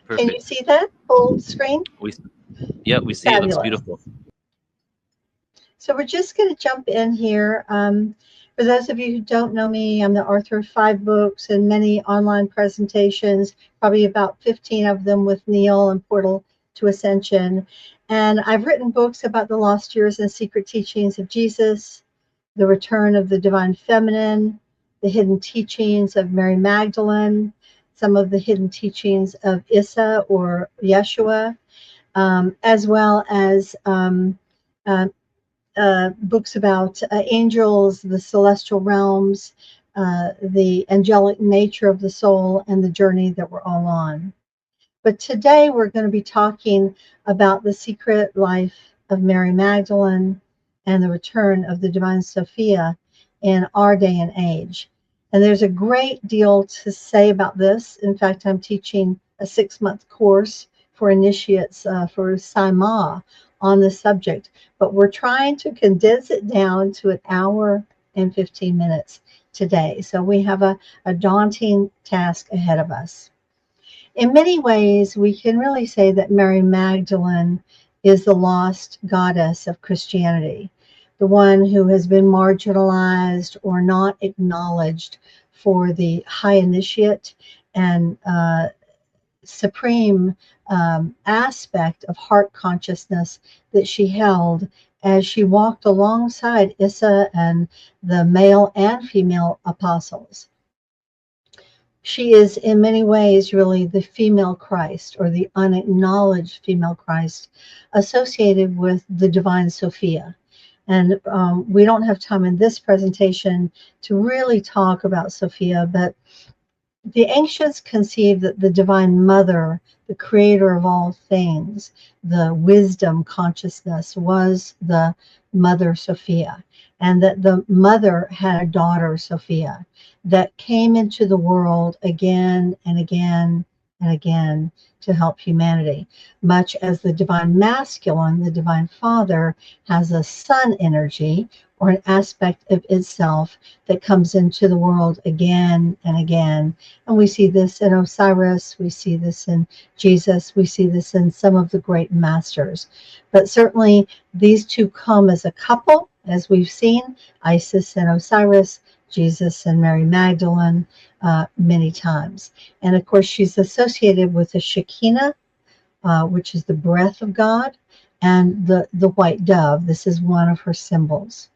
Can you Perfect. see that full screen? Yeah, we see it. Looks Fabulous. beautiful. So we're just going to jump in here. For those of you who don't know me, I'm the author of 5 books and many online presentations, probably about 15 of them with Neil and Portal to Ascension. And I've written books about the lost years and secret teachings of Jesus, the return of the divine feminine, the hidden teachings of Mary Magdalene, some of the hidden teachings of Issa or Yeshua, as well as uh, books about angels, the celestial realms, the angelic nature of the soul, and the journey that we're all on. But today we're going to be talking about the secret life of Mary Magdalene and the return of the divine Sophia in our day and age. And there's a great deal to say about this. In fact, I'm teaching a 6-month course for initiates for Saima on the subject, but we're trying to condense it down to 1 hour and 15 minutes today. So we have a daunting task ahead of us. In many ways, we can really say that Mary Magdalene is the lost goddess of Christianity, the one who has been marginalized or not acknowledged for the high initiate and supreme aspect of heart consciousness that she held as she walked alongside Issa and the male and female apostles. She is in many ways really the female Christ, or the unacknowledged female Christ, associated with the divine Sophia. And we don't have time in this presentation to really talk about Sophia, but the ancients conceived that the divine mother, the creator of all things, the wisdom consciousness, was the mother Sophia, and that the mother had a daughter Sophia that came into the world again and again and again to help humanity, much as the divine masculine, the divine father, has a sun energy or an aspect of itself that comes into the world again and again. And we see this in Osiris, we see this in Jesus, we see this in some of the great masters. But certainly these two come as a couple, as we've seen, Isis and Osiris, Jesus and Mary Magdalene, many times. And of course, she's associated with the Shekinah, which is the breath of God, and the white dove. This is one of her symbols.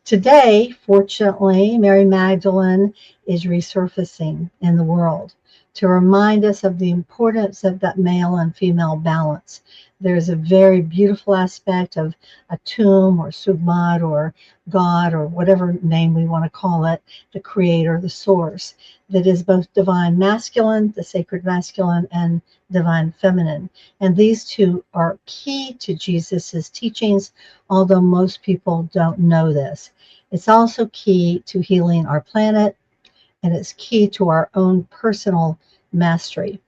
Today, fortunately, Mary Magdalene is resurfacing in the world to remind us of the importance of that male and female balance. There's a very beautiful aspect of a tomb or Sugmat or God or whatever name we want to call it, the creator, the source, that is both divine masculine, the sacred masculine, and divine feminine. And these two are key to Jesus's teachings, although most people don't know this. It's also key to healing our planet, and it's key to our own personal mastery.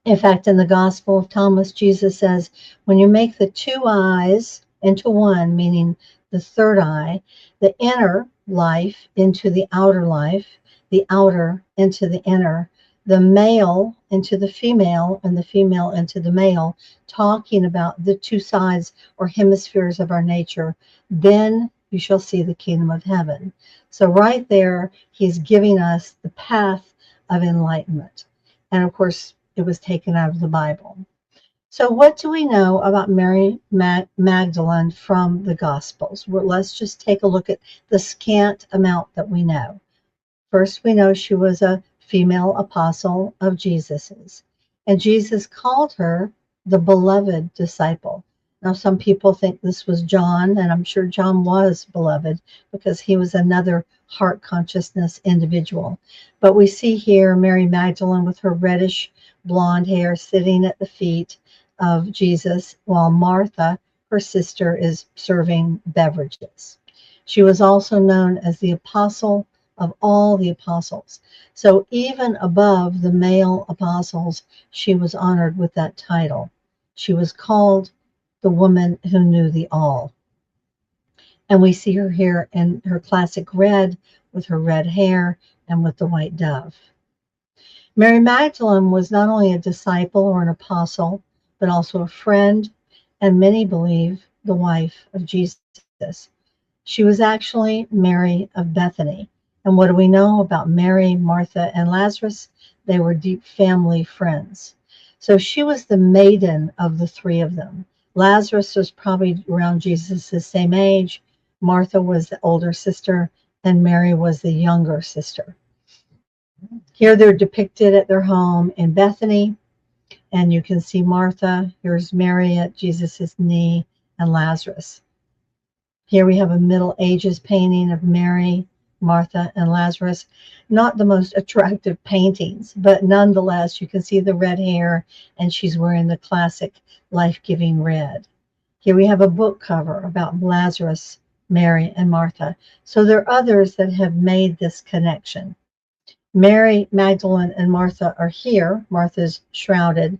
In fact, in the Gospel of Thomas, Jesus says, when you make the 2 eyes into one, meaning the third eye, the inner life into the outer life, the outer into the inner, the male into the female, and the female into the male, talking about the 2 sides or hemispheres of our nature, then you shall see the kingdom of heaven. So right there, he's giving us the path of enlightenment. And of course, it was taken out of the Bible. So what do we know about Mary Magdalene from the Gospels? Well, let's just take a look at the scant amount that we know. First, we know she was a female apostle of Jesus's, and Jesus called her the beloved disciple. Now, some people think this was John, and I'm sure John was beloved because he was another heart consciousness individual. But we see here Mary Magdalene with her reddish blonde hair sitting at the feet of Jesus, while Martha, her sister, is serving beverages. She was also known as the apostle of all the apostles. So even above the male apostles, she was honored with that title. She was called the woman who knew the all. And we see her here in her classic red with her red hair and with the white dove. Mary Magdalene was not only a disciple or an apostle, but also a friend, and many believe the wife of Jesus. She was actually Mary of Bethany. And what do we know about Mary, Martha, and Lazarus? They were deep family friends. So she was the maiden of the three of them. Lazarus was probably around Jesus' same age. Martha was the older sister, and Mary was the younger sister. Here they're depicted at their home in Bethany, and you can see Martha. Here's Mary at Jesus' knee, and Lazarus. Here we have a Middle Ages painting of Mary, Martha, and Lazarus. Not the most attractive paintings, but nonetheless, you can see the red hair, and she's wearing the classic life-giving red. Here we have a book cover about Lazarus, Mary, and Martha. So there are others that have made this connection. Mary, Magdalene, and Martha are here. Martha's shrouded.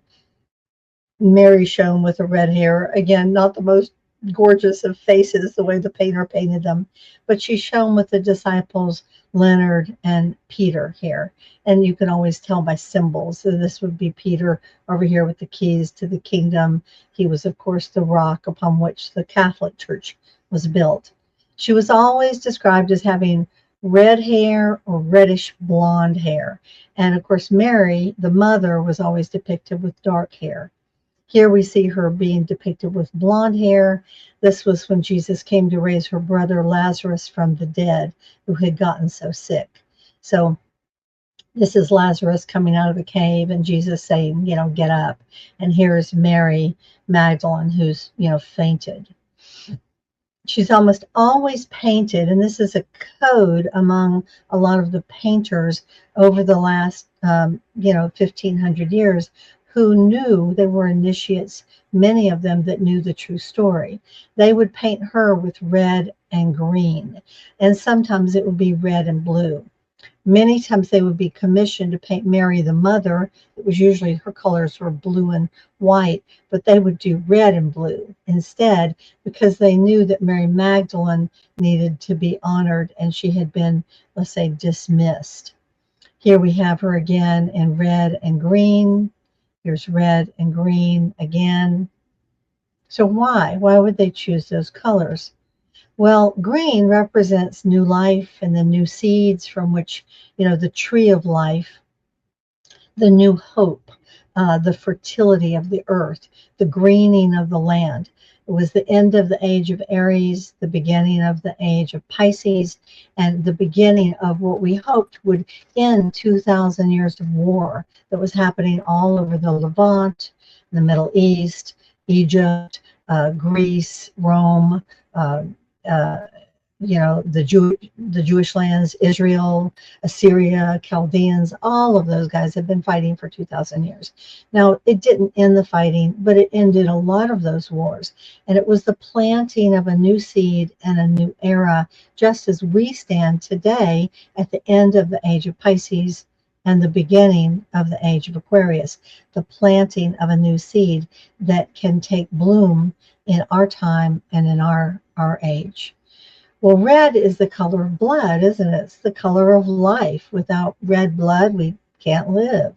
Mary shown with the red hair. Again, not the most gorgeous of faces, the way the painter painted them, but she's shown with the disciples, Leonard and Peter here. And you can always tell by symbols. So this would be Peter over here with the keys to the kingdom. He was, of course, the rock upon which the Catholic Church was built. She was always described as having red hair or reddish blonde hair. And of course, Mary, the mother, was always depicted with dark hair. Here we see her being depicted with blonde hair. This was when Jesus came to raise her brother Lazarus from the dead, who had gotten so sick. So this is Lazarus coming out of the cave and Jesus saying, get up. And here's Mary Magdalene, who's, fainted. She's almost always painted, and this is a code among a lot of the painters over the last, 1,500 years, who knew they were initiates, many of them that knew the true story. They would paint her with red and green, and sometimes it would be red and blue. Many times they would be commissioned to paint Mary the mother. It was usually her colors were blue and white, but they would do red and blue instead because they knew that Mary Magdalene needed to be honored and she had been, let's say, dismissed. Here we have her again in red and green. Here's red and green again. So why? Why would they choose those colors? Well, green represents new life and the new seeds from which, the tree of life, the new hope, the fertility of the earth, the greening of the land. It was the end of the age of Aries, the beginning of the age of Pisces, and the beginning of what we hoped would end 2,000 years of war that was happening all over the Levant, the Middle East, Egypt, Greece, Rome, the Jewish lands, Israel, Assyria, Chaldeans, all of those guys have been fighting for 2,000 years. Now, it didn't end the fighting, but it ended a lot of those wars. And it was the planting of a new seed and a new era, just as we stand today at the end of the age of Pisces and the beginning of the age of Aquarius, the planting of a new seed that can take bloom in our time and in our age. Well, red is the color of blood, isn't it? It's the color of life. Without red blood, we can't live.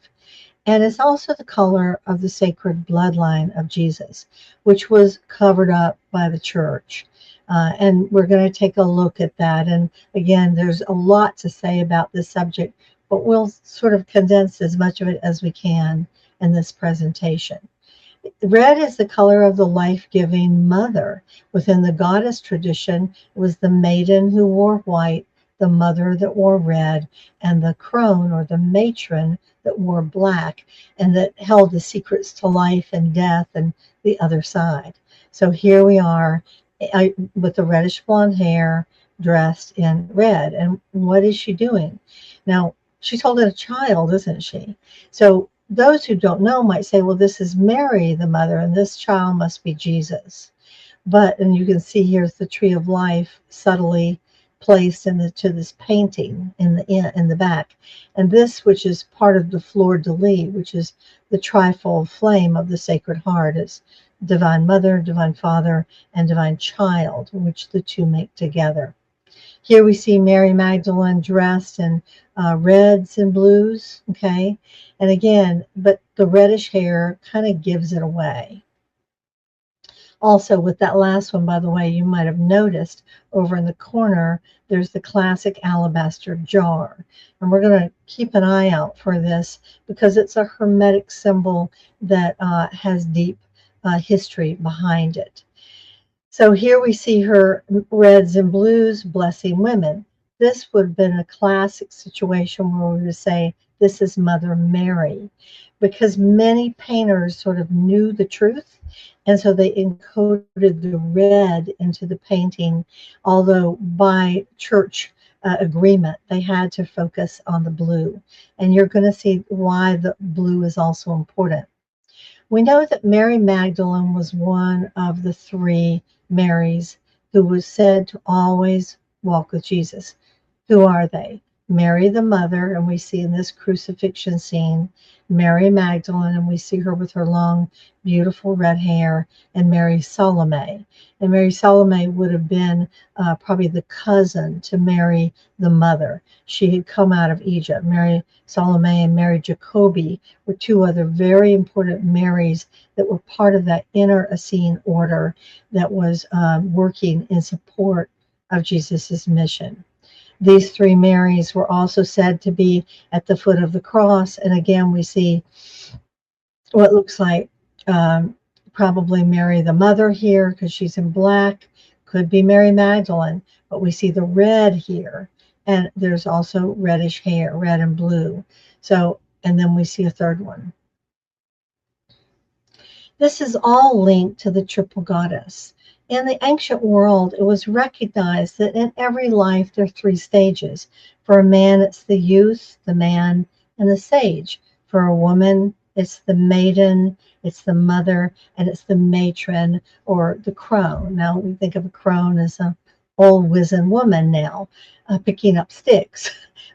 And it's also the color of the sacred bloodline of Jesus, which was covered up by the church. And we're going to take a look at that. And again, there's a lot to say about this subject, but we'll sort of condense as much of it as we can in this presentation. Red is the color of the life-giving mother. Within the goddess tradition, it was the maiden who wore white, the mother that wore red, and the crone or the matron that wore black, and that held the secrets to life and death and the other side. So here we are with the reddish blonde hair, dressed in red. And what is she doing? Now, she's holding a child, isn't she? So those who don't know might say, well, this is Mary, the mother, and this child must be Jesus. And you can see here's the tree of life subtly placed to this painting in the back. And this, which is part of the fleur de lis, which is the trifold flame of the Sacred Heart, is Divine Mother, Divine Father, and Divine Child, which the two make together. Here we see Mary Magdalene dressed in reds and blues, okay? And again, but the reddish hair kind of gives it away. Also, with that last one, by the way, you might have noticed over in the corner, there's the classic alabaster jar. And we're going to keep an eye out for this because it's a Hermetic symbol that has deep history behind it. So here we see her reds and blues blessing women. This would have been a classic situation where we would say, this is Mother Mary, because many painters sort of knew the truth, and so they encoded the red into the painting, although by church agreement, they had to focus on the blue. And you're going to see why the blue is also important. We know that Mary Magdalene was one of the three Marys who was said to always walk with Jesus. Who are they? Mary the mother, and we see in this crucifixion scene, Mary Magdalene, and we see her with her long, beautiful red hair, and Mary Salome. And Mary Salome would have been probably the cousin to Mary the mother. She had come out of Egypt. Mary Salome and Mary Jacobi were two other very important Marys that were part of that inner Essene order that was working in support of Jesus's mission. These three Marys were also said to be at the foot of the cross. And again, we see what looks like probably Mary the mother here because she's in black. Could be Mary Magdalene, but we see the red here. And there's also reddish hair, red and blue. So, and then we see a third one. This is all linked to the triple goddess. In the ancient world, it was recognized that in every life there are three stages. For a man, it's the youth, the man, and the sage. For a woman, it's the maiden, it's the mother, and it's the matron or the crone. Now we think of a crone as an old wizened woman now, picking up sticks.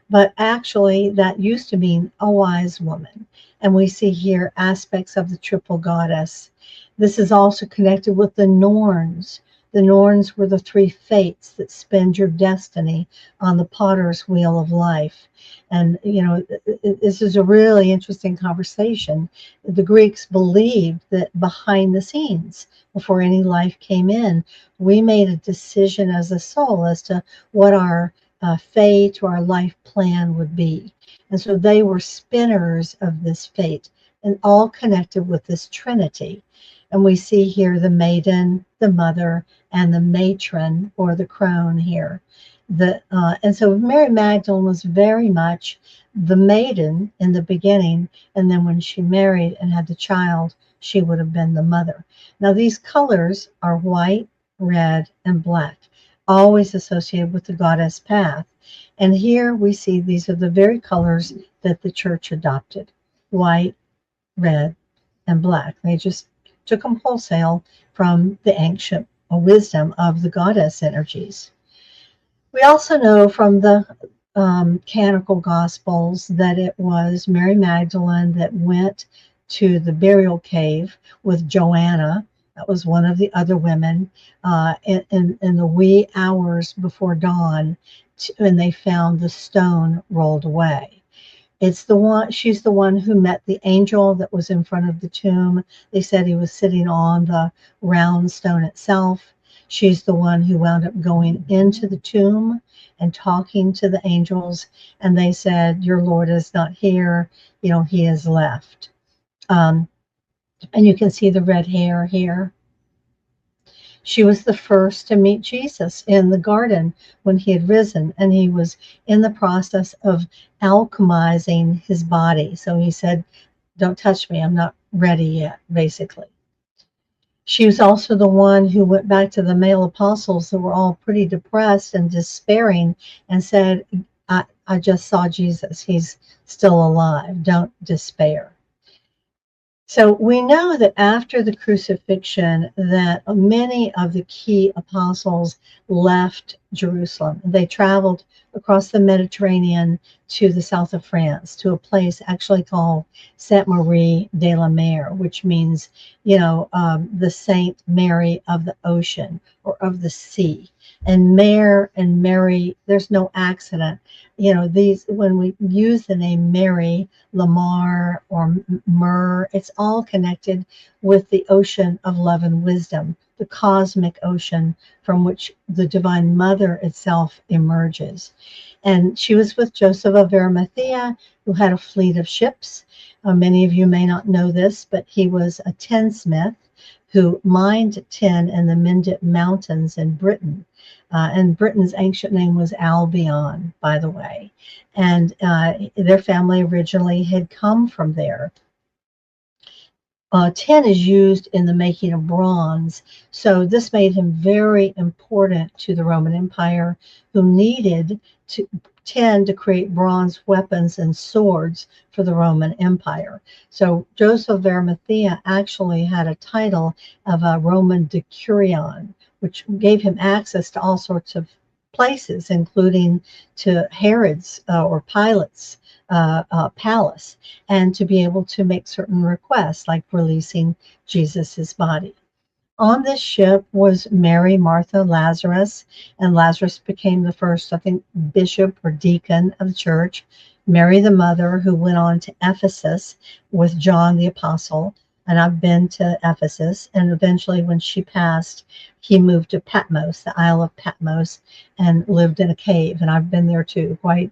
But actually, that used to mean a wise woman. And we see here aspects of the triple goddess. This is also connected with the Norns. The Norns were the three fates that spend your destiny on the potter's wheel of life. And, you know, this is a really interesting conversation. The Greeks believed that behind the scenes, before any life came in, we made a decision as a soul as to what our fate or our life plan would be. And so they were spinners of this fate and all connected with this Trinity. And we see here the maiden, the mother, and the matron or the crone here. And so Mary Magdalene was very much the maiden in the beginning. And then when she married and had the child, she would have been the mother. Now these colors are white, red, and black, always associated with the goddess path. And here we see these are the very colors that the church adopted: white, red, and black. They just took them wholesale from the ancient wisdom of the goddess energies. We also know from the canonical gospels that it was Mary Magdalene that went to the burial cave with Joanna. That was one of the other women in the wee hours before dawn, and they found the stone rolled away. She's the one who met the angel that was in front of the tomb. They said he was sitting on the round stone itself. She's the one who wound up going into the tomb and talking to the angels. And they said, your Lord is not here. You know, he has left. And you can see the red hair here. She was the first to meet Jesus in the garden when he had risen, and he was in the process of alchemizing his body. So he said, don't touch me, I'm not ready yet, basically. She was also the one who went back to the male apostles that were all pretty depressed and despairing and said, I just saw Jesus, he's still alive, don't despair. So we know that after the crucifixion that many of the key apostles left Jerusalem. They traveled across the Mediterranean to the south of France, to a place actually called Sainte Marie de la Mer, which means, the Saint Mary of the ocean or of the sea. And Mare and Mary, there's no accident. You know, these, when we use the name Mary, Lamar, or Myrrh, it's all connected with the ocean of love and wisdom, the cosmic ocean from which the Divine Mother itself emerges. And she was with Joseph of Arimathea, who had a fleet of ships. Many of you may not know this, but he was a tinsmith who mined tin in the Mendip Mountains in Britain. And Britain's ancient name was Albion, by the way. And their family originally had come from there. Tin is used in the making of bronze, so this made him very important to the Roman Empire, who needed tin to create bronze weapons and swords for the Roman Empire. So Joseph of Arimathea actually had a title of a Roman decurion, which gave him access to all sorts of places, including to Herod's or Pilate's palace, and to be able to make certain requests, like releasing Jesus's body. On this ship was Mary, Martha, Lazarus, and Lazarus became the first, I think, bishop or deacon of the church. Mary, the mother, who went on to Ephesus with John the Apostle. And I've been to Ephesus. And eventually, when she passed, he moved to Patmos, the Isle of Patmos, and lived in a cave. And I've been there too. Quite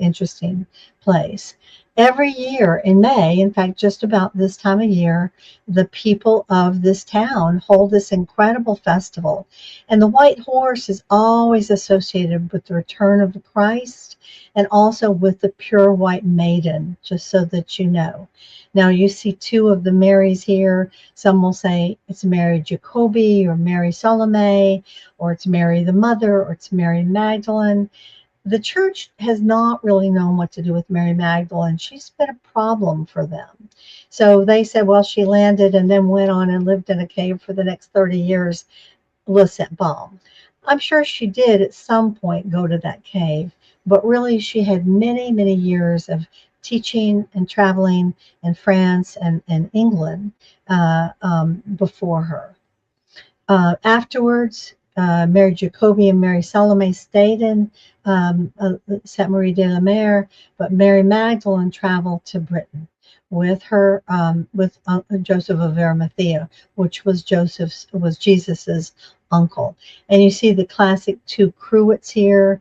interesting place. Every year in May, in fact, just about this time of year, the people of this town hold this incredible festival. And the white horse is always associated with the return of the Christ and also with the pure white maiden, just so that you know. Now you see two of the Marys here. Some will say it's Mary Jacobi or Mary Salome, or it's Mary the Mother, or it's Mary Magdalene. The church has not really known what to do with Mary Magdalene. She's been a problem for them. So they said, well, she landed and then went on and lived in a cave for the next 30 years, Lisette Balm. I'm sure she did at some point go to that cave, but really she had many, many years of teaching and traveling in France and England before her. Afterwards, Mary Jacobi and Mary Salome stayed in Sainte Marie de la Mer, but Mary Magdalene traveled to Britain with her with Joseph of Arimathea, which was Jesus's uncle. And you see the classic two cruets here.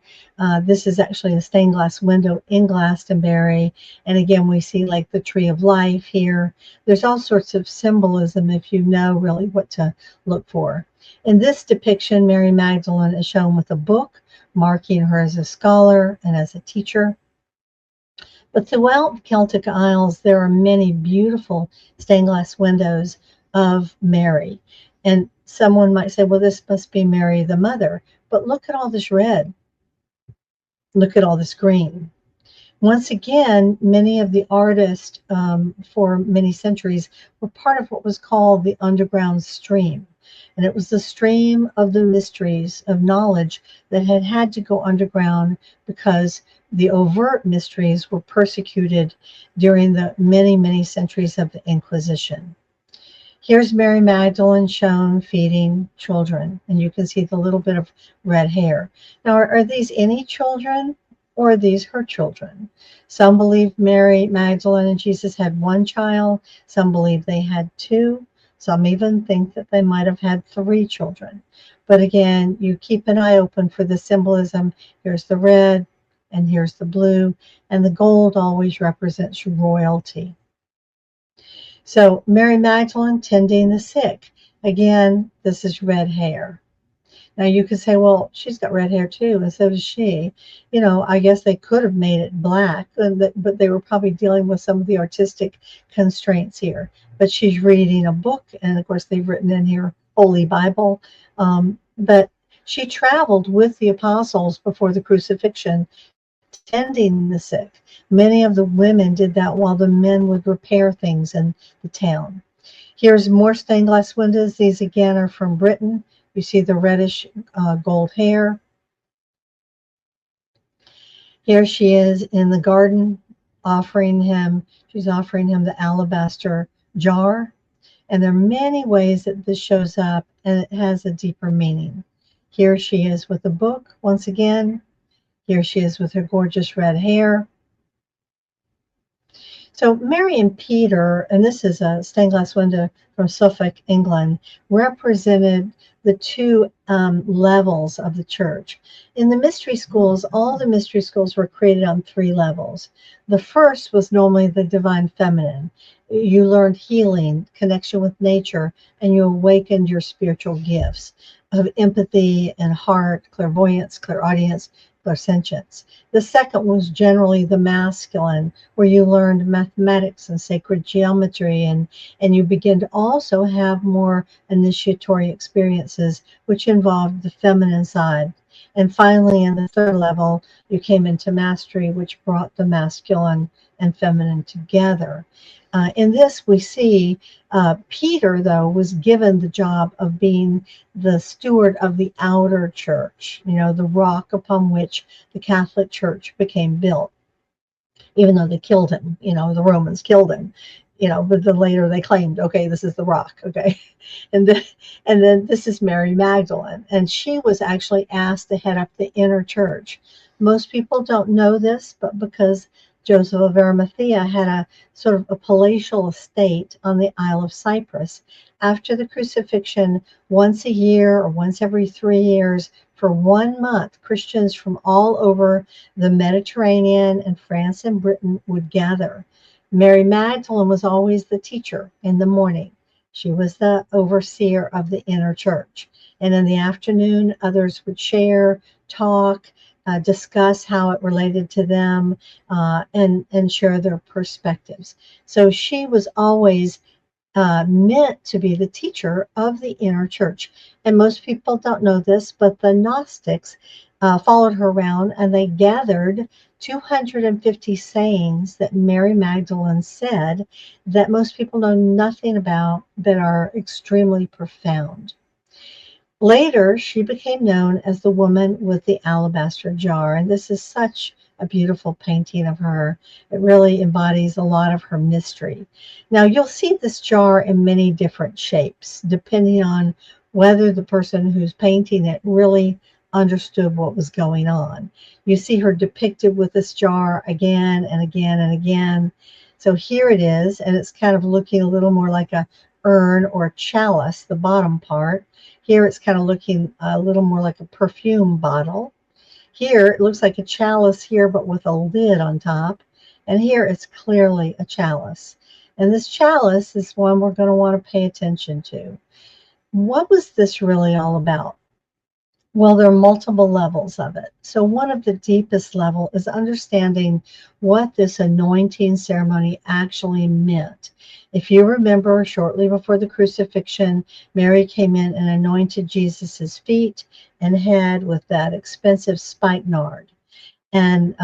This is actually a stained glass window in Glastonbury. And again, we see like the tree of life here. There's all sorts of symbolism if you know really what to look for. In this depiction, Mary Magdalene is shown with a book, marking her as a scholar and as a teacher. But throughout the Celtic Isles, there are many beautiful stained glass windows of Mary. And someone might say, well, this must be Mary the Mother. But look at all this red. Look at all this green. Once again, many of the artists for many centuries were part of what was called the underground stream. And it was the stream of the mysteries of knowledge that had to go underground because the overt mysteries were persecuted during the many, many centuries of the Inquisition. Here's Mary Magdalene shown feeding children, and you can see the little bit of red hair. Now, are these any children, or are these her children? Some believe Mary Magdalene and Jesus had one child. Some believe they had two. Some even think that they might have had three children. But again, you keep an eye open for the symbolism. Here's the red, and here's the blue, and the gold always represents royalty. So Mary Magdalene tending the sick. Again, this is red hair. Now you could say, well, she's got red hair too, and so does she. You know, I guess they could have made it black, but they were probably dealing with some of the artistic constraints here. But she's reading a book, and of course they've written in here Holy Bible. But she traveled with the apostles before the crucifixion, tending the sick. Many of the women did that while the men would repair things in the town. Here's more stained glass windows. These again are from Britain. You see the reddish gold hair. Here she is in the garden she's offering him the alabaster jar. And there are many ways that this shows up, and it has a deeper meaning. Here she is with a book once again. Here she is with her gorgeous red hair. So Mary and Peter, and this is a stained glass window from Suffolk, England, represented the two levels of the church. In the mystery schools, all the mystery schools were created on three levels. The first was normally the divine feminine. You learned healing, connection with nature, and you awakened your spiritual gifts of empathy and heart, clairvoyance, clairaudience, clairsentience. The second was generally the masculine, where you learned mathematics and sacred geometry, and you begin to also have more initiatory experiences, which involved the feminine side. And finally, in the third level, you came into mastery, which brought the masculine and feminine together. In this, we see Peter, though, was given the job of being the steward of the outer church, the rock upon which the Catholic Church became built, even though they killed him, the Romans killed him, but then later they claimed, okay, this is the rock, okay. And then this is Mary Magdalene, and she was actually asked to head up the inner church. Most people don't know this, but because Joseph of Arimathea had a sort of a palatial estate on the Isle of Cyprus, after the crucifixion, once a year or once every 3 years, for 1 month, Christians from all over the Mediterranean and France and Britain would gather. Mary Magdalene was always the teacher in the morning. She was the overseer of the inner church. And in the afternoon, others would share, talk, discuss how it related to them, and share their perspectives. So she was always meant to be the teacher of the inner church. And most people don't know this, but the Gnostics followed her around, and they gathered 250 sayings that Mary Magdalene said that most people know nothing about, that are extremely profound. Later, she became known as the woman with the alabaster jar, and this is such a beautiful painting of her. It really embodies a lot of her mystery. Now, you'll see this jar in many different shapes, depending on whether the person who's painting it really understood what was going on. You see her depicted with this jar again and again and again. So here it is, and it's kind of looking a little more like a urn or a chalice, the bottom part. Here it's kind of looking a little more like a perfume bottle. Here it looks like a chalice here, but with a lid on top. And here it's clearly a chalice. And this chalice is one we're going to want to pay attention to. What was this really all about? Well, there are multiple levels of it. So one of the deepest level is understanding what this anointing ceremony actually meant. If you remember, shortly before the crucifixion, Mary came in and anointed Jesus's feet and head with that expensive spikenard. And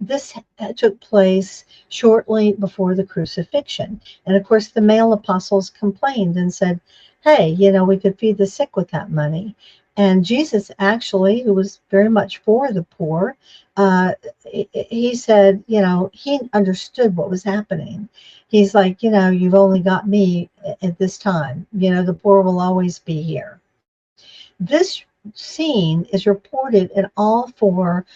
this took place shortly before the crucifixion. And of course, the male apostles complained and said, hey, we could feed the sick with that money. And Jesus actually, who was very much for the poor, he said, he understood what was happening. He's like, you've only got me at this time. The poor will always be here. This scene is reported in all 4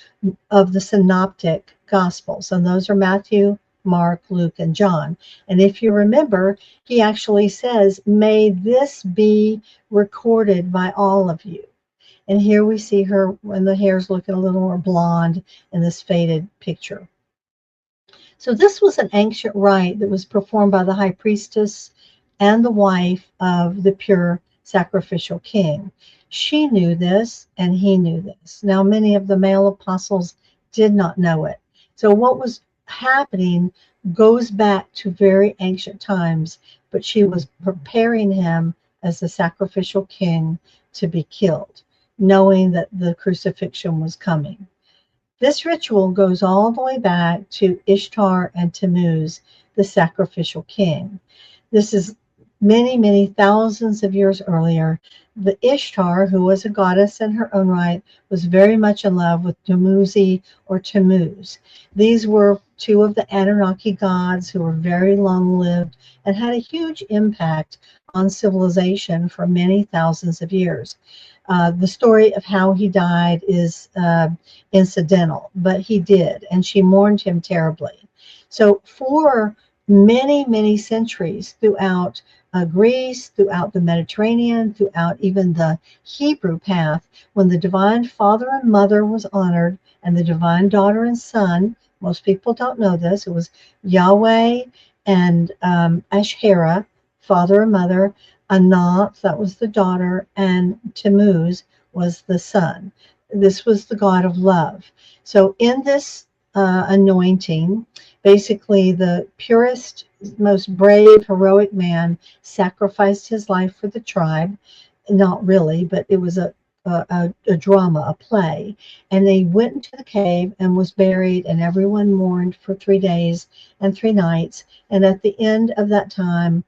of the synoptic gospels, and those are Matthew, Mark, Luke, and John. And if you remember, he actually says, may this be recorded by all of you. And here we see her when the hair's looking a little more blonde in this faded picture. So this was an ancient rite that was performed by the high priestess and the wife of the pure sacrificial king. She knew this, and he knew this. Now, many of the male apostles did not know it. So what was happening goes back to very ancient times, but she was preparing him as the sacrificial king to be killed, knowing that the crucifixion was coming. This ritual goes all the way back to Ishtar and Tammuz, the sacrificial king. This is many, many thousands of years earlier. The Ishtar, who was a goddess in her own right, was very much in love with Dumuzi or Tammuz. These were 2 of the Anunnaki gods who were very long-lived and had a huge impact on civilization for many thousands of years. The story of how he died is incidental, but he did, and she mourned him terribly. So for many, many centuries throughout Greece, throughout the Mediterranean, throughout even the Hebrew path, when the divine father and mother was honored and the divine daughter and son, most people don't know this, it was Yahweh and Asherah, father and mother, Anath, that was the daughter, and Tammuz was the son. This was the God of love. So in this anointing, basically the purest, most brave, heroic man sacrificed his life for the tribe. Not really, but it was a drama, a play. And they went into the cave and was buried, and everyone mourned for 3 days and 3 nights. And at the end of that time,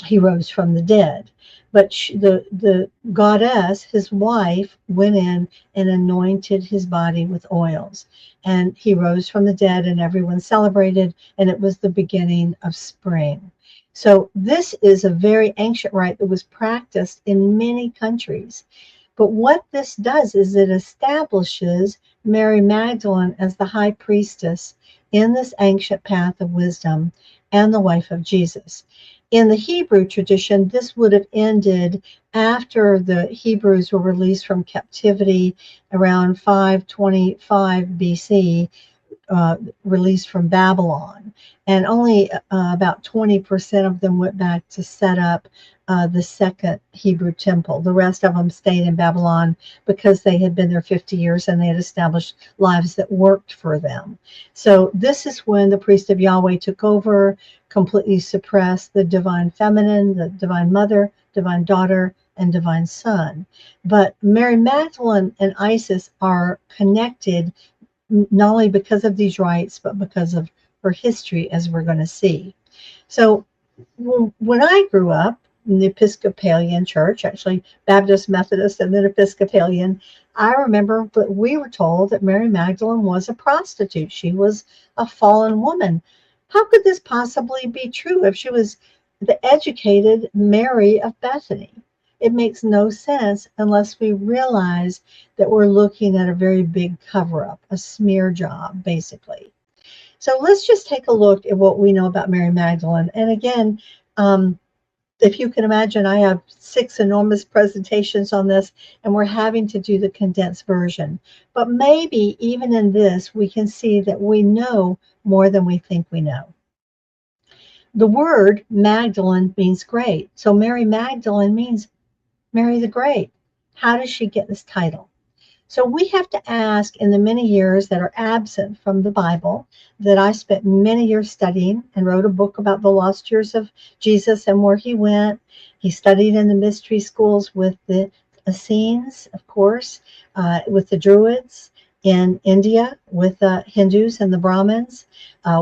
he rose from the dead. But the goddess, his wife, went in and anointed his body with oils. And he rose from the dead, and everyone celebrated, and it was the beginning of spring. So this is a very ancient rite that was practiced in many countries. But what this does is it establishes Mary Magdalene as the high priestess in this ancient path of wisdom and the wife of Jesus. In the Hebrew tradition, this would have ended after the Hebrews were released from captivity around 525 BC, released from Babylon. And only about 20% of them went back to set up the second Hebrew temple. The rest of them stayed in Babylon because they had been there 50 years and they had established lives that worked for them. So this is when the priest of Yahweh took over, completely suppressed the divine feminine, the divine mother, divine daughter, and divine son. But Mary Magdalene and Isis are connected not only because of these rites, but because of her history, as we're going to see. So when I grew up in the Episcopalian church, actually Baptist, Methodist, and then Episcopalian, I remember that we were told that Mary Magdalene was a prostitute. She was a fallen woman. How could this possibly be true if she was the educated Mary of Bethany? It makes no sense unless we realize that we're looking at a very big cover-up, a smear job, basically. So let's just take a look at what we know about Mary Magdalene. And again, if you can imagine, I have 6 enormous presentations on this, and we're having to do the condensed version. But maybe even in this, we can see that we know more than we think we know. The word Magdalene means great. So Mary Magdalene means Mary the Great. How does she get this title? So we have to ask, in the many years that are absent from the Bible, that I spent many years studying and wrote a book about the lost years of Jesus and where he went. He studied in the mystery schools with the Essenes, of course, with the Druids in India, with the Hindus and the Brahmins,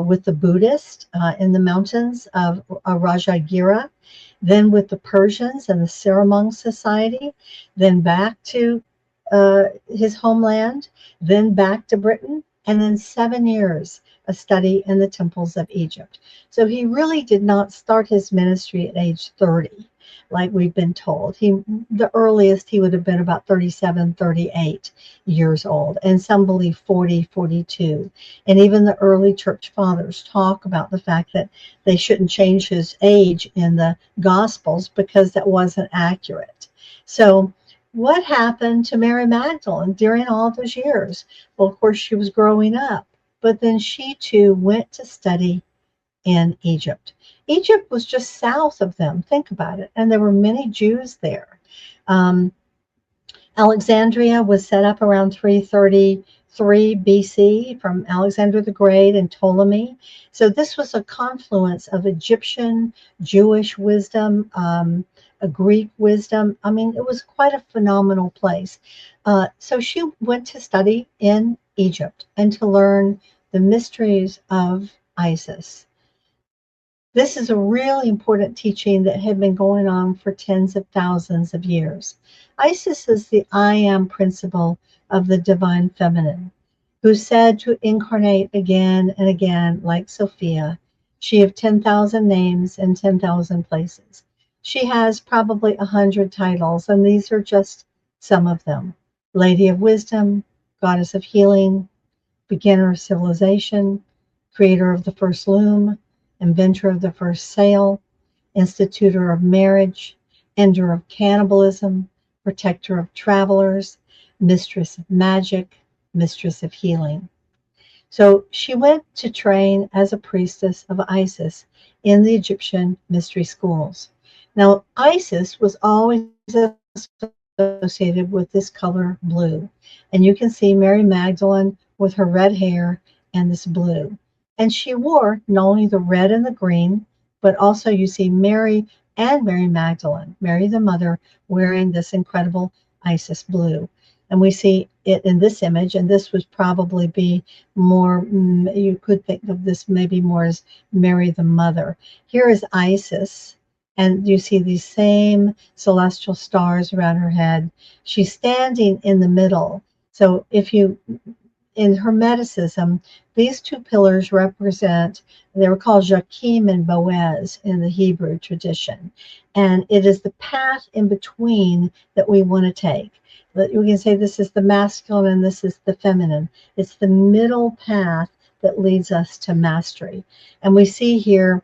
with the Buddhists in the mountains of Rajagira, then with the Persians and the Saramong Society, then back to his homeland, then back to Britain, and then 7 years of study in the temples of Egypt. So he really did not start his ministry at age 30, like we've been told. The earliest he would have been about 37, 38 years old, and some believe 40, 42. And even the early church fathers talk about the fact that they shouldn't change his age in the Gospels because that wasn't accurate. So what happened to Mary Magdalene during all those years? Well, of course, she was growing up, but then she too went to study in Egypt. Egypt was just south of them. Think about it. And there were many Jews there. Alexandria was set up around 333 BC from Alexander the Great and Ptolemy. So this was a confluence of Egyptian, Jewish wisdom, a Greek wisdom. I mean, it was quite a phenomenal place. So she went to study in Egypt and to learn the mysteries of Isis. This is a really important teaching that had been going on for tens of thousands of years. Isis is the I am principle of the divine feminine, who's said to incarnate again and again like Sophia. She of 10,000 names and 10,000 places. She has probably 100 titles, and these are just some of them. Lady of Wisdom, Goddess of Healing, Beginner of Civilization, Creator of the First Loom, Inventor of the First Sail, Institutor of Marriage, Ender of Cannibalism, Protector of Travelers, Mistress of Magic, Mistress of Healing. So she went to train as a priestess of Isis in the Egyptian mystery schools. Now, Isis was always associated with this color blue. And you can see Mary Magdalene with her red hair and this blue. And she wore not only the red and the green, but also you see Mary and Mary Magdalene, Mary the mother, wearing this incredible Isis blue. And we see it in this image, and this would probably be more, you could think of this maybe more as Mary the mother. Here is Isis, and you see these same celestial stars around her head. She's standing in the middle. So if you, in Hermeticism, these two pillars represent, they were called Joachim and Boaz in the Hebrew tradition. And it is the path in between that we want to take. We can say this is the masculine and this is the feminine. It's the middle path that leads us to mastery. And we see here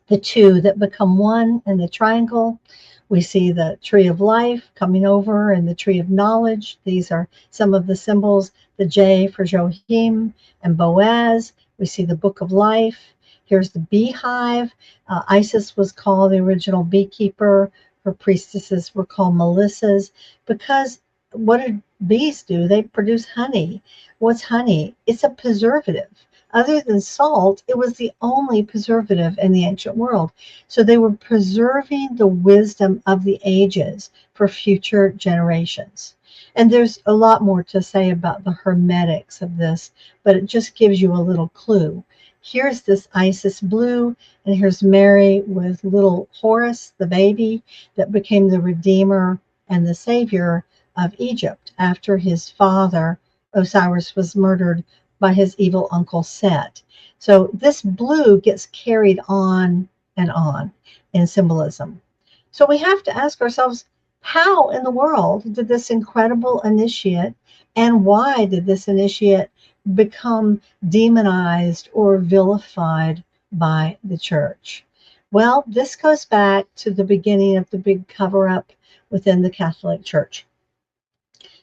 the two that become one in the triangle. We see the tree of life coming over and the tree of knowledge. These are some of the symbols, the J for Joachim and Boaz. We see the book of life. Here's the beehive. Isis was called the original beekeeper. Her priestesses were called Melissas because what do bees do? They produce honey. What's honey? It's a preservative. Other than salt, it was the only preservative in the ancient world. So they were preserving the wisdom of the ages for future generations. And there's a lot more to say about the hermetics of this, but it just gives you a little clue. Here's this Isis blue, and here's Mary with little Horus, the baby that became the redeemer and the savior of Egypt after his father, Osiris, was murdered by his evil uncle Set. So this blue gets carried on and on in symbolism. So we have to ask ourselves, how in the world did this incredible initiate, and why did this initiate become demonized or vilified by the church? Well, this goes back to the beginning of the big cover-up within the Catholic Church.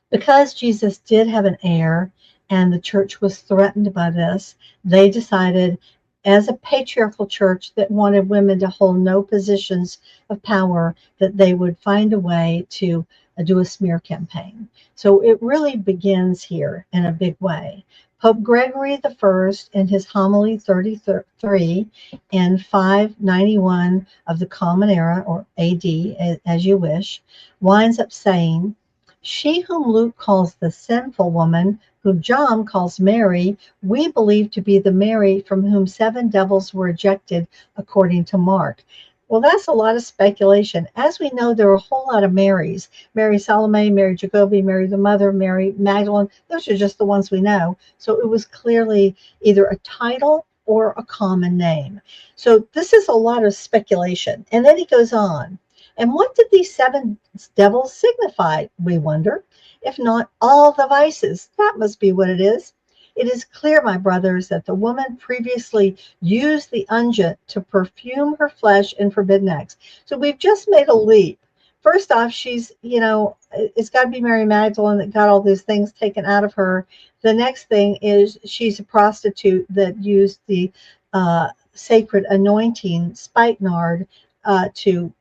Because Jesus did have an heir and the church was threatened by this, they decided as a patriarchal church that wanted women to hold no positions of power, that they would find a way to do a smear campaign. So it really begins here in a big way. Pope Gregory I, in his homily 33 in 591 of the Common Era, or AD, as you wish, winds up saying, "She whom Luke calls the sinful woman, whom John calls Mary, we believe to be the Mary from whom 7 devils were ejected, according to Mark." Well, that's a lot of speculation. As we know, there are a whole lot of Marys. Mary Salome, Mary Jacobi, Mary the Mother, Mary Magdalene. Those are just the ones we know. So it was clearly either a title or a common name. So this is a lot of speculation. And then he goes on. And what did these 7 devils signify, we wonder? If not all the vices, that must be what it is. It is clear, my brothers, that the woman previously used the unguent to perfume her flesh in forbidden acts. So we've just made a leap. First off, she's, it's got to be Mary Magdalene that got all these things taken out of her. The next thing is she's a prostitute that used the sacred anointing spikenard to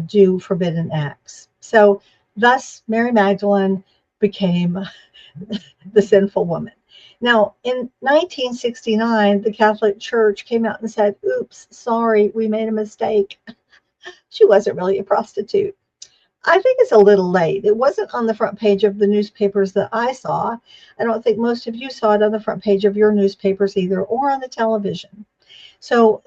do forbidden acts. So thus Mary Magdalene became the sinful woman. Now, in 1969, the Catholic Church came out and said, oops, sorry, we made a mistake. She wasn't really a prostitute. I think it's a little late. It wasn't on the front page of the newspapers that I saw. I don't think most of you saw it on the front page of your newspapers either, or on the television. So,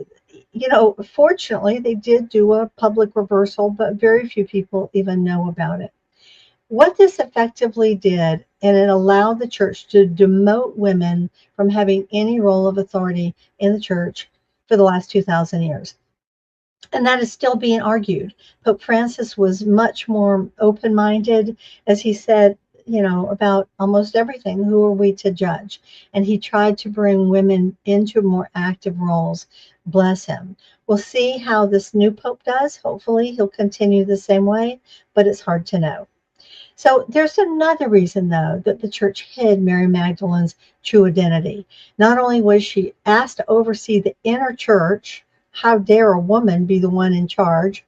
fortunately, they did do a public reversal, but very few people even know about it. What this effectively did, and it allowed the church to demote women from having any role of authority in the church for the last 2,000 years. And that is still being argued. Pope Francis was much more open-minded, as he said, about almost everything. Who are we to judge? And he tried to bring women into more active roles. Bless him. We'll see how this new pope does. Hopefully he'll continue the same way, but it's hard to know. So there's another reason, though, that the church hid Mary Magdalene's true identity. Not only was she asked to oversee the inner church, how dare a woman be the one in charge?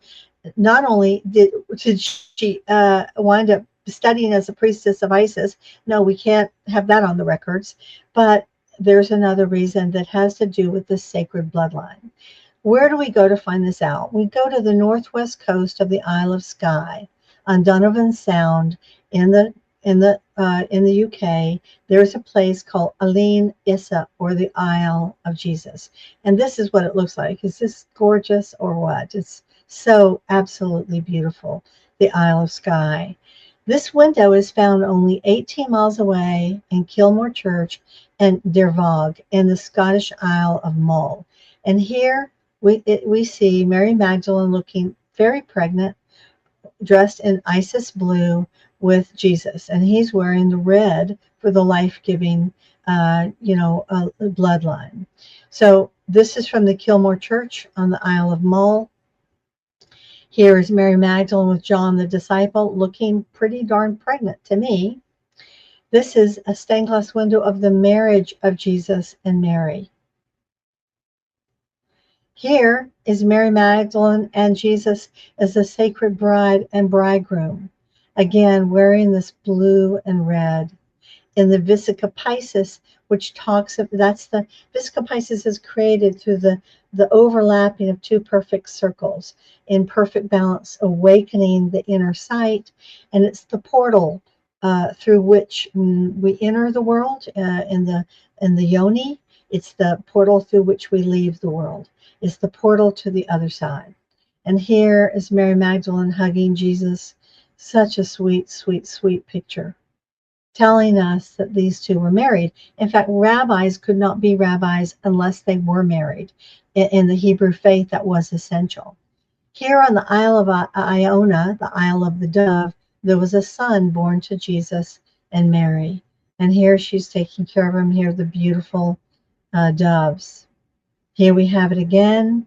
Not only did she wind up studying as a priestess of Isis. No, we can't have that on the records. But there's another reason that has to do with the sacred bloodline. Where do we go to find this out? We go to the northwest coast of the Isle of Skye on Donovan Sound in the UK. There's a place called Aline Issa, or the Isle of Jesus, and this is what it looks like. Is this gorgeous or what? It's so absolutely beautiful. The Isle of Skye. This window is found only 18 miles away in Kilmore Church and Dervog in the Scottish Isle of Mull. And here we see Mary Magdalene looking very pregnant, dressed in Isis blue with Jesus, and he's wearing the red for the life-giving, bloodline. So this is from the Kilmore Church on the Isle of Mull. Here is Mary Magdalene with John the disciple, looking pretty darn pregnant to me. This is a stained glass window of the marriage of Jesus and Mary. Here is Mary Magdalene and Jesus as the sacred bride and bridegroom, again wearing this blue and red. In the Vesica Piscis, which talks of, that's the Vesica Piscis is created through the overlapping of two perfect circles in perfect balance, awakening the inner sight, and it's the portal through which we enter the world in the yoni. It's the portal through which we leave the world. It's the portal to the other side. And here is Mary Magdalene hugging Jesus. Such a sweet, sweet, sweet picture, telling us that these two were married. In fact, rabbis could not be rabbis unless they were married. In the Hebrew faith, that was essential. Here on the Isle of Iona, the Isle of the Dove, there was a son born to Jesus and Mary. And here she's taking care of him. Here are the beautiful doves. Here we have it again.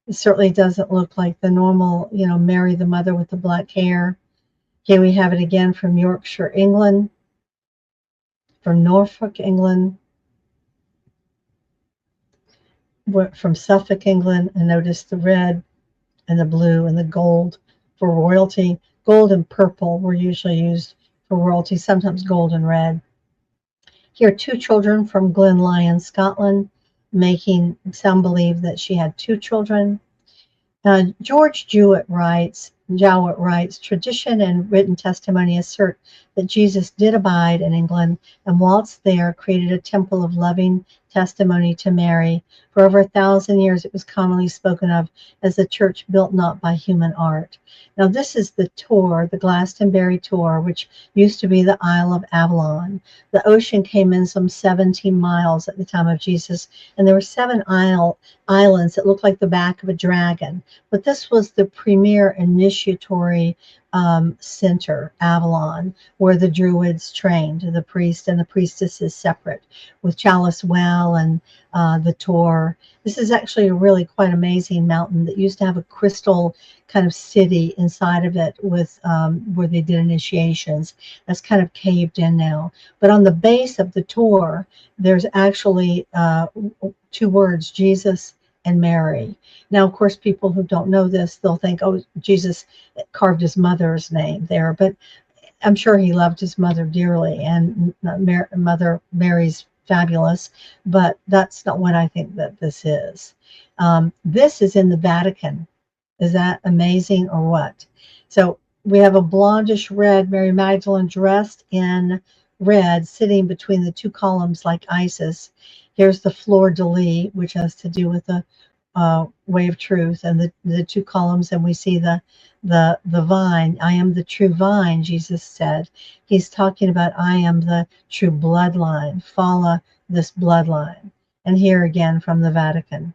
It certainly doesn't look like the normal, Mary the mother with the black hair. Here we have it again from Yorkshire, England, from Norfolk, England, from Suffolk, England, and notice the red and the blue and the gold for royalty. Gold and purple were usually used for royalty, sometimes gold and red. Here are two children from Glenlyon, Scotland, making some believe that she had two children. George Jowett writes, tradition and written testimony assert that Jesus did abide in England, and whilst there created a temple of loving testimony to Mary. For over 1,000 years it was commonly spoken of as the church built not by human art. Now this is the Tor, the Glastonbury Tor, which used to be the Isle of Avalon. The ocean came in some 17 miles at the time of Jesus, and there were 7 islands that looked like the back of a dragon. But this was the premier initiatory center, Avalon, where the Druids trained, the priest and the priestesses separate, with Chalice Well and the Tor. This is actually a really quite amazing mountain that used to have a crystal kind of city inside of it with where they did initiations. That's kind of caved in now. But on the base of the Tor, there's actually 2 words, Jesus and Mary. Now, of course, people who don't know this, they'll think, oh, Jesus carved his mother's name there, but I'm sure he loved his mother dearly, and Mother Mary's fabulous, but that's not what I think that this is. This is in the Vatican. Is that amazing or what? So we have a blondish red Mary Magdalene dressed in red, sitting between the 2 columns like Isis. Here's the fleur de lis, which has to do with the way of truth, and the 2 columns, and we see the vine. I am the true vine, Jesus said. He's talking about I am the true bloodline. Follow this bloodline. And here again from the Vatican.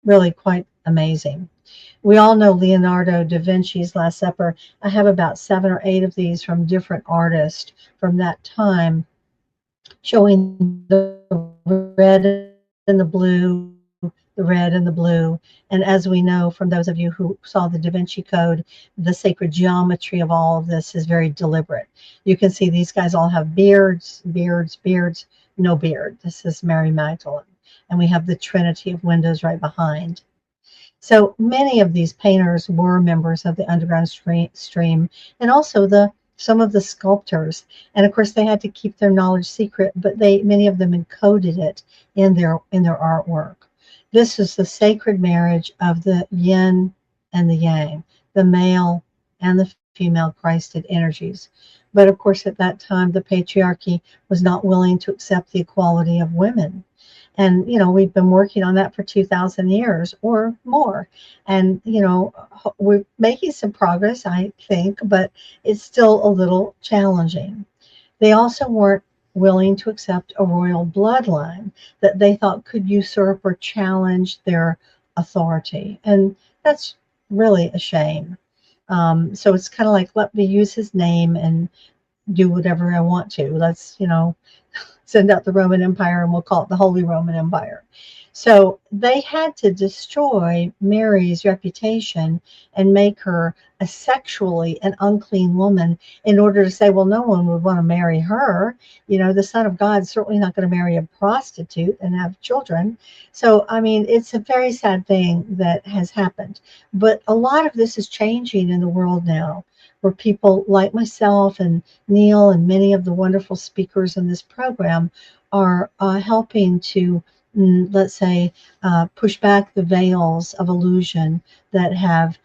really quite amazing. We all know Leonardo da Vinci's Last Supper. I have about 7 or 8 of these from different artists from that time, showing the red and the blue, the red and the blue. And as we know from those of you who saw the Da Vinci Code, the sacred geometry of all of this is very deliberate. You can see these guys all have beards, no beard. This is Mary Magdalene. And we have the Trinity of windows right behind. So many of these painters were members of the underground stream, and also the some of the sculptors. And of course, they had to keep their knowledge secret, but they many of them encoded it in their artwork. This is the sacred marriage of the yin and the yang, the male and the female Christed energies. But of course, at that time, the patriarchy was not willing to accept the equality of women. And we've been working on that for 2000 years or more. And we're making some progress, I think, but it's still a little challenging. They also weren't willing to accept a royal bloodline that they thought could usurp or challenge their authority, and that's really a shame. So it's kind of like, let me use his name and do whatever I want to. Let's send out the Roman Empire, and we'll call it the Holy Roman Empire. So they had to destroy Mary's reputation and make her a sexually an unclean woman in order to say, well, no one would want to marry her. The Son of God is certainly not going to marry a prostitute and have children. So, I mean, it's a very sad thing that has happened. But a lot of this is changing in the world now, where people like myself and Neil and many of the wonderful speakers in this program are helping to, let's say, push back the veils of illusion that have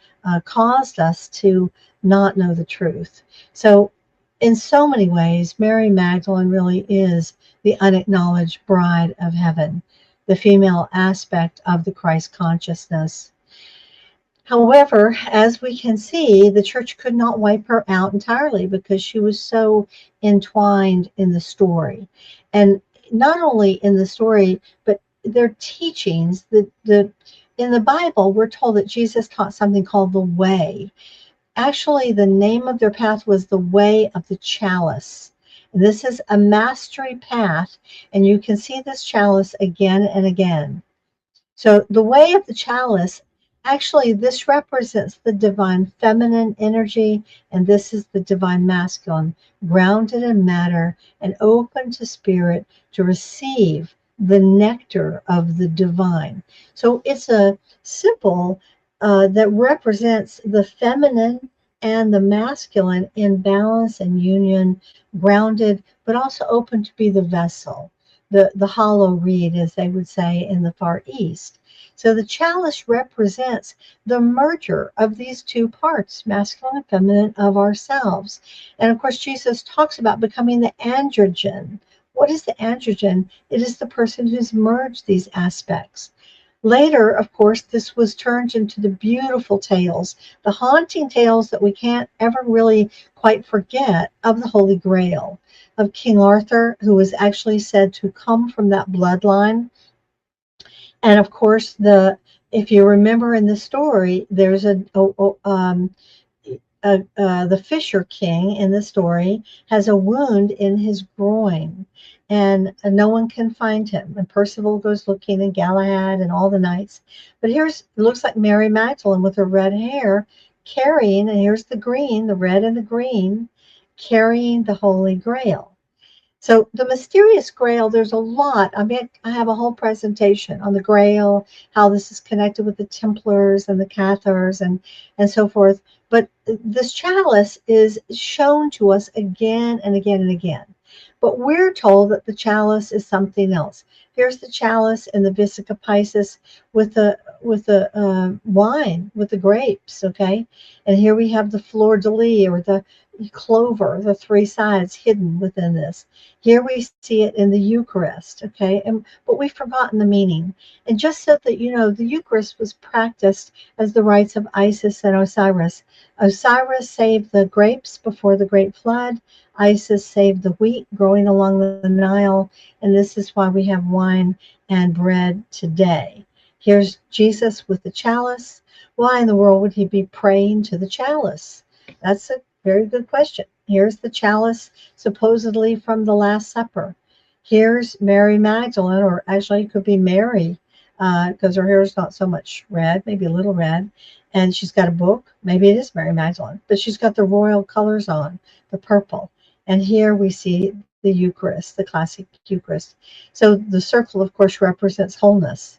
caused us to not know the truth. So, in so many ways, Mary Magdalene really is the unacknowledged bride of heaven, the female aspect of the Christ consciousness. However, as we can see, the church could not wipe her out entirely because she was so entwined in the story. And not only in the story, but their teachings. In the Bible, we're told that Jesus taught something called the way. Actually, the name of their path was the way of the chalice. This is a mastery path, and you can see this chalice again and again. So the way of the chalice, actually, this represents the divine feminine energy, and this is the divine masculine, grounded in matter and open to spirit to receive the nectar of the divine. So it's a symbol that represents the feminine and the masculine in balance and union, grounded, but also open to be the vessel, the hollow reed, as they would say in the Far East. So the chalice represents the merger of these two parts, masculine and feminine, of ourselves. And of course, Jesus talks about becoming the androgen. What is the androgen? It is the person who's merged these aspects. Later, of course, this was turned into the beautiful tales, the haunting tales that we can't ever really quite forget, of the Holy Grail, of King Arthur, who was actually said to come from that bloodline. And of course, if you remember in the story, there's the Fisher King in the story has a wound in his groin, and no one can find him. And Percival goes looking, and Galahad and all the knights. But it looks like Mary Magdalene with her red hair carrying, and here's the green, the red and the green, carrying the Holy Grail. So the mysterious Grail, there's a lot. I mean, I have a whole presentation on the Grail, how this is connected with the Templars and the Cathars and so forth. But this chalice is shown to us again and again and again. But we're told that the chalice is something else. Here's the chalice in the Vesica Piscis with the wine, with the grapes, okay? And here we have the fleur de lis, or the clover, the three sides hidden within this. Here we see it in the Eucharist, okay? But we've forgotten the meaning. And just so that you know, the Eucharist was practiced as the rites of Isis and Osiris. Osiris saved the grapes before the Great Flood. Isis saved the wheat growing along the Nile. And this is why we have wine and bread today. Here's Jesus with the chalice. Why in the world would he be praying to the chalice? That's a very good question. Here's the chalice, supposedly from the Last Supper. Here's Mary Magdalene, or actually it could be Mary, because her hair is not so much red, maybe a little red. And she's got a book. Maybe it is Mary Magdalene, but she's got the royal colors on, the purple. And here we see the Eucharist, the classic Eucharist. So the circle, of course, represents wholeness.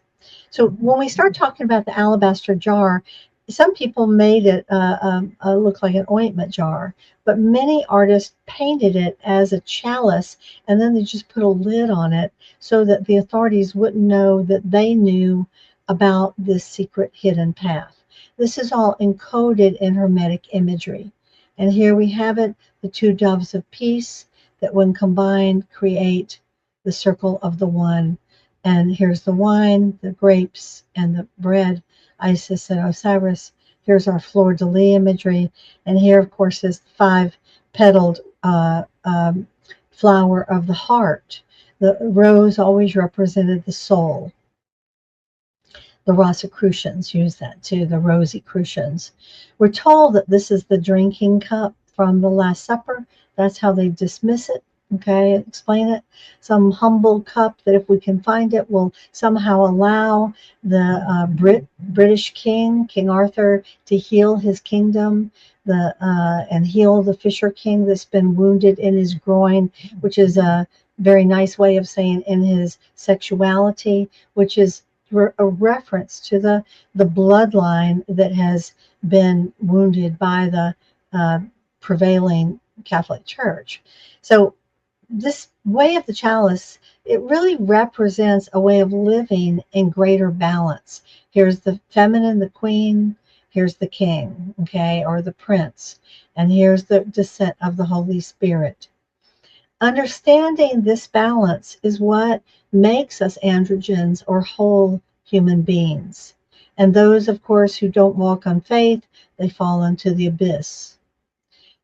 So when we start talking about the alabaster jar, some people made it look like an ointment jar, but many artists painted it as a chalice, and then they just put a lid on it so that the authorities wouldn't know that they knew about this secret hidden path. This is all encoded in Hermetic imagery. And here we have it, the two doves of peace that when combined create the circle of the one. And here's the wine, the grapes, and the bread, Isis and Osiris. Here's our fleur-de-lis imagery. And here, of course, is the five-petaled flower of the heart. The rose always represented the soul. The Rosicrucians use that too, the Rosicrucians. We're told that this is the drinking cup from the Last Supper. That's how they dismiss it. Okay, explain it. Some humble cup that if we can find it will somehow allow the British king, King Arthur, to heal his kingdom, and heal the Fisher King that's been wounded in his groin, which is a very nice way of saying in his sexuality, which is a reference to the bloodline that has been wounded by the prevailing Catholic Church. So this way of the chalice, it really represents a way of living in greater balance. Here's the feminine, the queen, here's the king, okay, or the prince, and here's the descent of the Holy Spirit. Understanding this balance is what makes us androgens or whole human beings. And those, of course, who don't walk on faith, they fall into the abyss.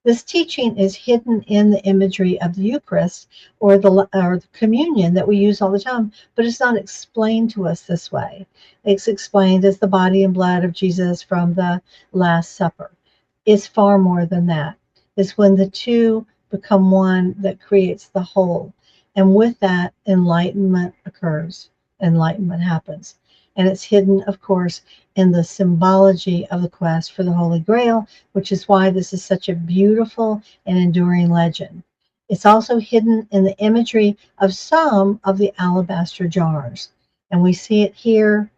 This teaching is hidden in the imagery of the Eucharist or the communion that we use all the time, but it's not explained to us this way. It's explained as the body and blood of Jesus from the Last Supper. It's far more than that. It's when the two become one that creates the whole. And with that, enlightenment occurs. Enlightenment happens. And it's hidden, of course, in the symbology of the quest for the Holy Grail, which is why this is such a beautiful and enduring legend. It's also hidden in the imagery of some of the alabaster jars. And we see it here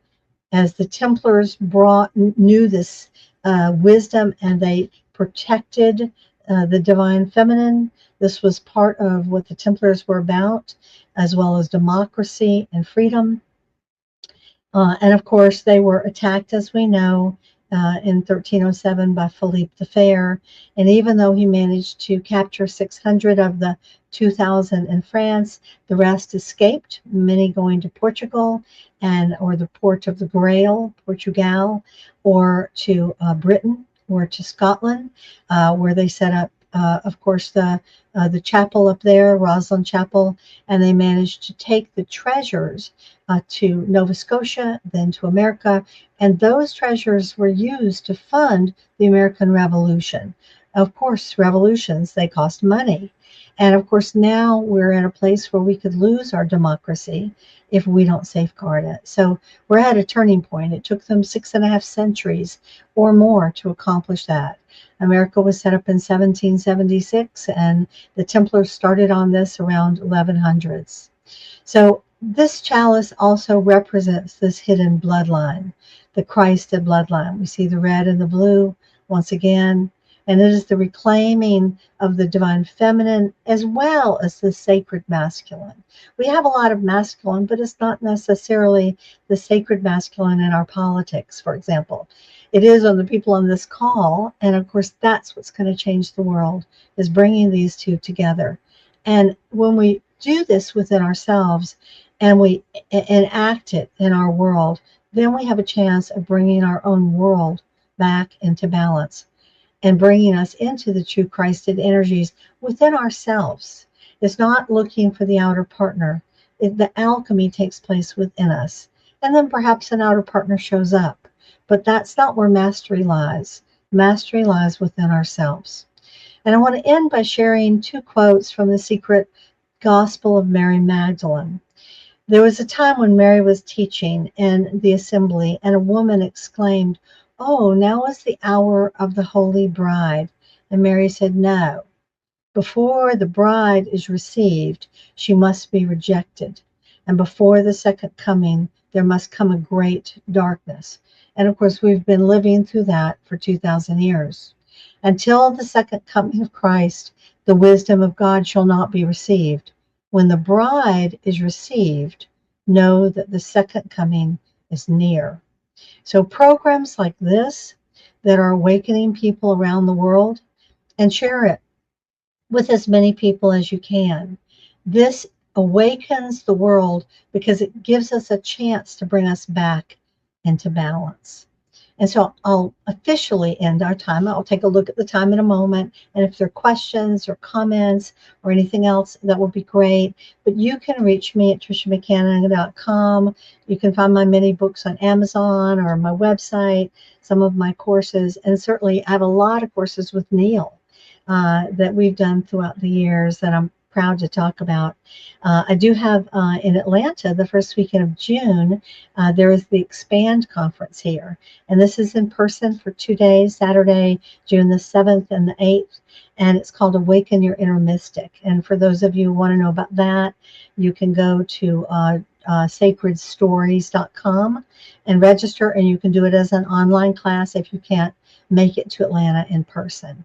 as the Templars knew this wisdom, and they protected the divine feminine. This was part of what the Templars were about, as well as democracy and freedom. And of course, they were attacked, as we know, in 1307 by Philippe the Fair. And even though he managed to capture 600 of the 2,000 in France, the rest escaped, many going to Portugal or the port of the Grail, Portugal, or to Britain, or to Scotland, where they set up, of course, the chapel up there, Roslin Chapel, and they managed to take the treasures to Nova Scotia, then to America, and those treasures were used to fund the American Revolution. Of course, revolutions, they cost money. And of course, now we're in a place where we could lose our democracy if we don't safeguard it. So we're at a turning point. It took them 6.5 centuries or more to accomplish that. America was set up in 1776, and the Templars started on this around 1100s. So this chalice also represents this hidden bloodline, the Christed bloodline. We see the red and the blue once again, and it is the reclaiming of the divine feminine as well as the sacred masculine. We have a lot of masculine, but it's not necessarily the sacred masculine in our politics, for example. It is on the people on this call, and of course that's what's going to change the world, is bringing these two together. And when we do this within ourselves and we enact it in our world, then we have a chance of bringing our own world back into balance and bringing us into the true Christed energies within ourselves. It's not looking for the outer partner. The alchemy takes place within us. And then perhaps an outer partner shows up. But that's not where mastery lies. Mastery lies within ourselves. And I want to end by sharing two quotes from the secret Gospel of Mary Magdalene. There was a time when Mary was teaching in the assembly, and a woman exclaimed, "Oh, now is the hour of the holy bride." And Mary said, "No. Before the bride is received, she must be rejected. And before the second coming, there must come a great darkness." And of course, we've been living through that for 2,000 years. Until the second coming of Christ, the wisdom of God shall not be received. When the bride is received, know that the second coming is near. So programs like this that are awakening people around the world, and share it with as many people as you can. This awakens the world because it gives us a chance to bring us back into balance. And so I'll officially end our time. I'll take a look at the time in a moment. And if there are questions or comments or anything else, that would be great. But you can reach me at triciamccannon.com. You can find my many books on Amazon or my website, some of my courses. And certainly I have a lot of courses with Neil that we've done throughout the years that I'm proud to talk about. I do have in Atlanta, the first weekend of June, there is the Expand conference here. And this is in person for 2 days, Saturday, June the 7th and the 8th. And it's called Awaken Your Inner Mystic. And for those of you who want to know about that, you can go to sacredstories.com and register. And you can do it as an online class if you can't make it to Atlanta in person.